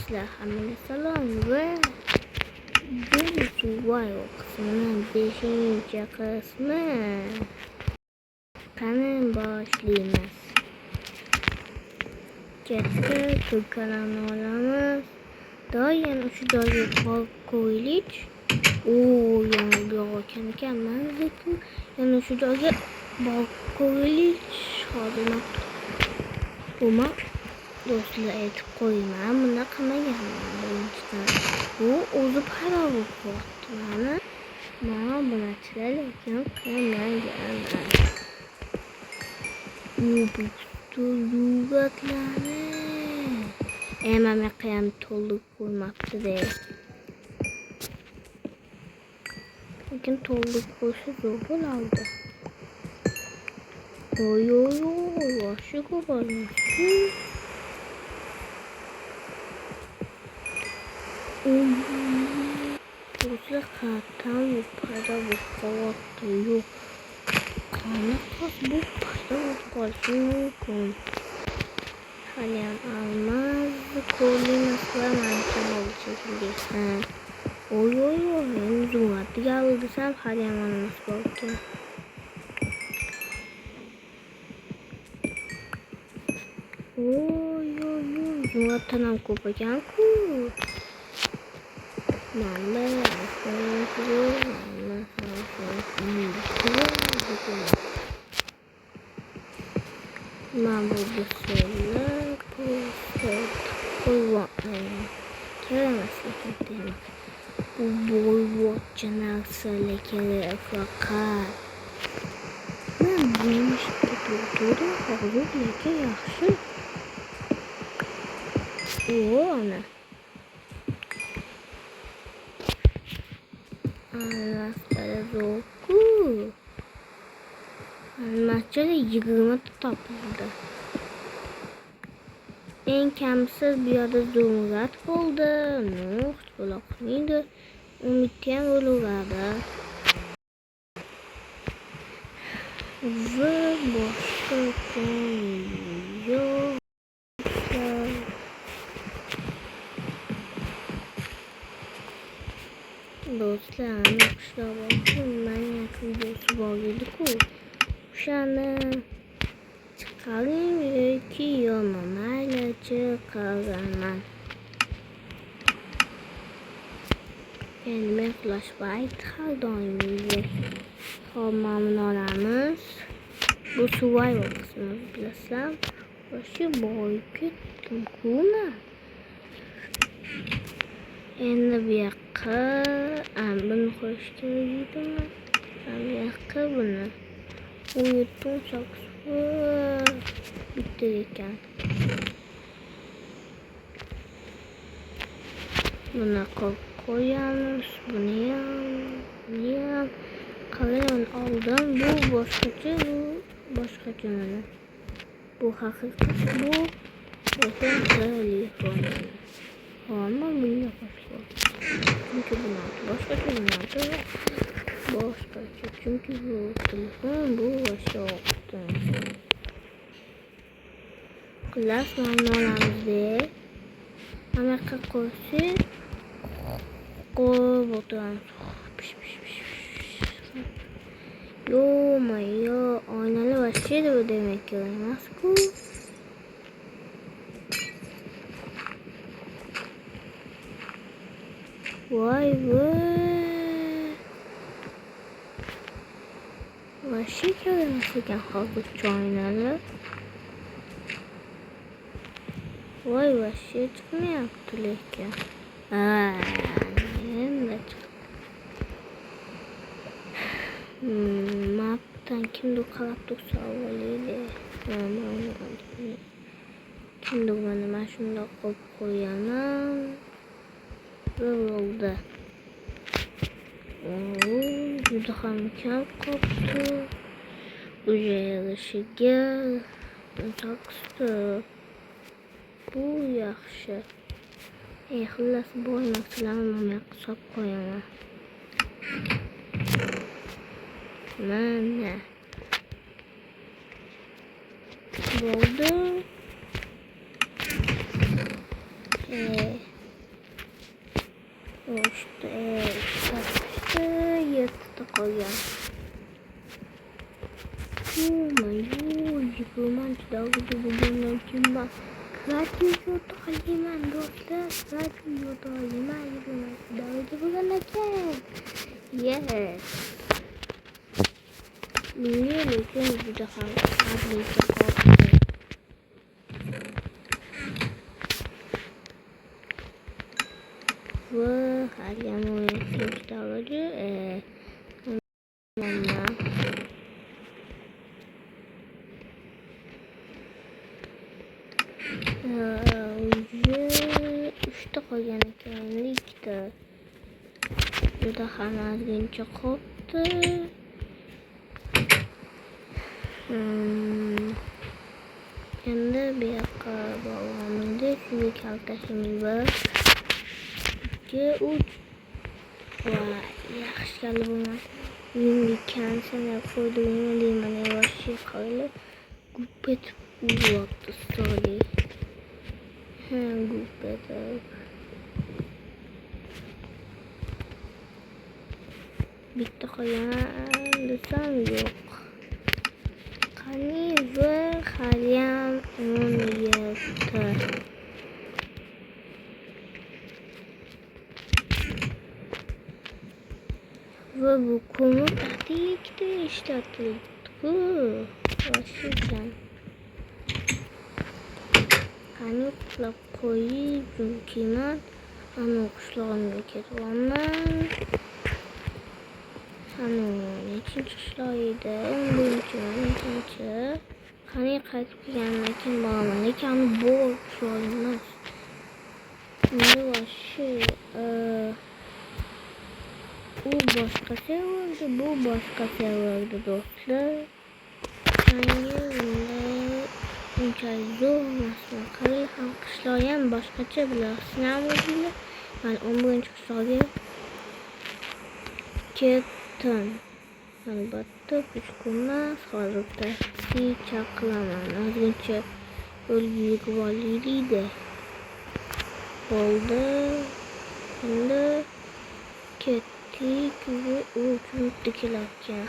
Dostlar, hammaga salom va bu Survival qismining 5-qismi. Qani boshlaymiz. Katta kanalni olamiz. Doim o'sha joyga qo'ylik. Yana bu ekan ekanman-ku. Yana o'sha joyga qo'ylik. Hozir buni do'stlar aytib qo'yman. Buni qilmaganman birinchidan. Bu o'zi xarob bo'lib qoldi. Mana bunachilar lekin qilmaganman. Bu yugatlarni mana qiyam to'lib qo'ymabdi-da. Lekin to'lib qo'ysa zo'r bo'lardi. Oy, boshi ko'paymoqda. Do'stlar, qayerdan bu paydo bo'lib qolyapti? Yo'q. Qanaqa bu paydo bo'lib qolishi mumkin? Haliyam almaz qo'llaymaslar mancha bo'lishingli. Oy, endi zo'ratiga alsam haliyam almaz bor ekan. Zo'ratdan ham ko'p ekan-ku. Mana bu do'stlar bu boyvachcha narsa lekin faqat to'g'ri hozir lekin yaxshi. Ana almashlar zo'rku. Almashlar 20 ta topildi. Eng kamsiz bu yerda zo'rat bo'ldi. Nuqt buloqniydi. Umidga bo'laveradi. Va boshqa yo'q. Do'stlar, qishloqda maniak videosi bor edi-ku. O'shani chiqaring yoki yo'qmi? Mayli, chiqaraman. Endi men flashbayt har doimgi hammani olamiz. Bu survival qismi bilasizlar. O'sha boyib ketdim-ku. Endi bu yoqqa buni qo'yish kerak edimi? Bu yoqqa buni 17-18 bitta ekan. Buni qo'yamiz. Buni ham qarang, oldin bu boshqacha, bu boshqacha mana. Bu haqiqiy, bu telefon. Hamma bunga qo'shgan. Chunki buni boshqacha. Chunki bu telefon, bu boshqa. Quloq olamiz-da. Mana qo'ysak qo'yib o'tiramiz. Yo, oynali vashida bu demak kerak emas-ku. Voy. Vashi kerak ekan hozir oynali. Voy, vashi chiqmayapti lekin. Endi chiqdi. Mapdan kimdir qarab tursa avvalida. Kimdir mana shunday qo'yib qo'yaman. Bo'ldi. Juda ham kam qopti. O'sha yerishiga 18 bu yaxshi. Xullas bo'lmaslarni men hisob qo'yaman. Mana bo'ldi. Çıkartmıştı. Yırtıda koyuyorum. Yıkılman çıdavıcı bugünler kim var? Radyo yoda alimen dostlar. Radyo yoda alimen yıkılman çıdavıcı bugünler kim? Yes. Niye lütfen bu defa adlı çıkartmıştı? Ve halen oyun çıdavıcı. Ama üçte koygan ekan, ikkita juda ham ozgincha qolibdi. Endi bu yoqqa bog'lamadi. Shunga kaltashimiz bor. 2 3 va yaxshi kali bo'lmadi. Uyimga kanserlar qo'ydim deyman. Yoshi qo'yilib gupet uyg'otdi story. Gupet. Bitta qo'ygan desam yo'q. Qani va haliyam o'nyapti. Ve bu konu tatillikte işletildi. Başlayacağım. Hani kulak koyu çünkü hani kuşlarını kesiyorlar. Hani için kuşlarıydı. Onun hani kaçıp gelmekin bağlanırken bol kuşlarımız. Şimdi başı bu başka serverdi, bu başka serverdi dostlar. Yani bunday zor olmasına qarshi ham qishloq ham boshqacha bilasizmi? Men 11-qishloqga ketdim. Albatta kuchkumas hozirda hech qilaman. Ozgincha o'lgili bo'ldi. Bo'ldi. Endi ketdik ve uçurttu kilarken.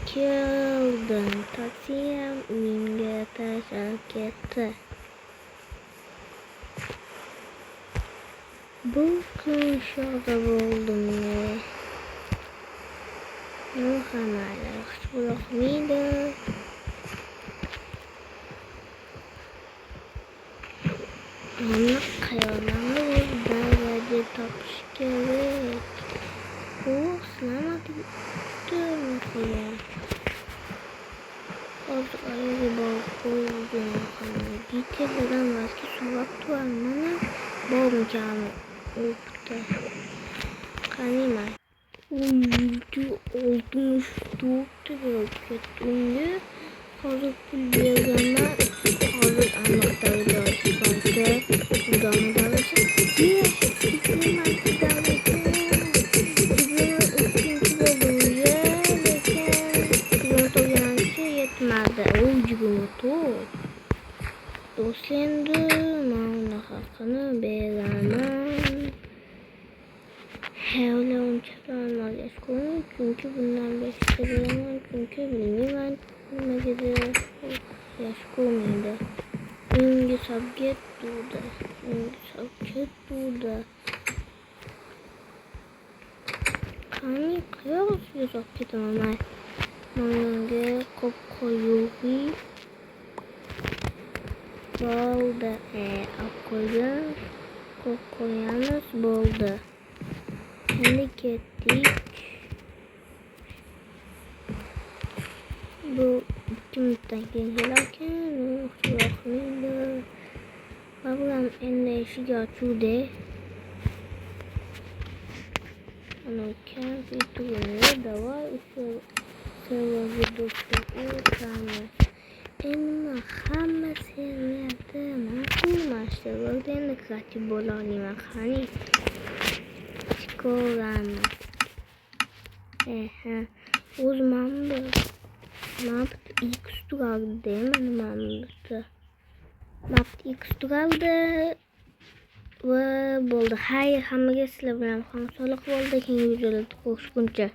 Keldim. Taksiyam uyimga tashlab ketdi. Bu kun shoda bo'ldim. Bu hammalar yaxshi bo'lmaydi. Buni qayerdan daraja topish kerak. Bu sinamadik. Hozir ayaga borib qo'ydim. Gitterdan vazga so'rab turarman. Bormikan o'pdi. Qaniman. U yurdi 64 bo'lib ketdi. Hozir pul berganman. Hozir aniqdagi joyga udani davlatga. Do'stlendi, mana haqqini beraman. Havla unchadan malashko'm, çünkü bundan 5 beraman, çünkü bilmayman nimaga yashko'maydi. Uyimga sabget turdi. Qani qayoqqa solib ketaman? Menga qop-qo'yug'i bo'ldi. Qo'ygan qo'yamiz bo'ldi. Endi ketdik. Bu 2 minutdan keyin kelarkan, yo'qmaydi. Babam endi eshik ochuvdi. Ana kompyuterni davay uchun serverga do'stlar endi hamma serverda ma'qulmashdi. Endi kreativ bo'la olaman. Qani ko'raman. O'z mana X turardi. Mana X turardi. va bo'ldi. Xayr, hammaga sizlar bilan hamkorlik bo'ldi. Keyingi videolarda ko'rishguncha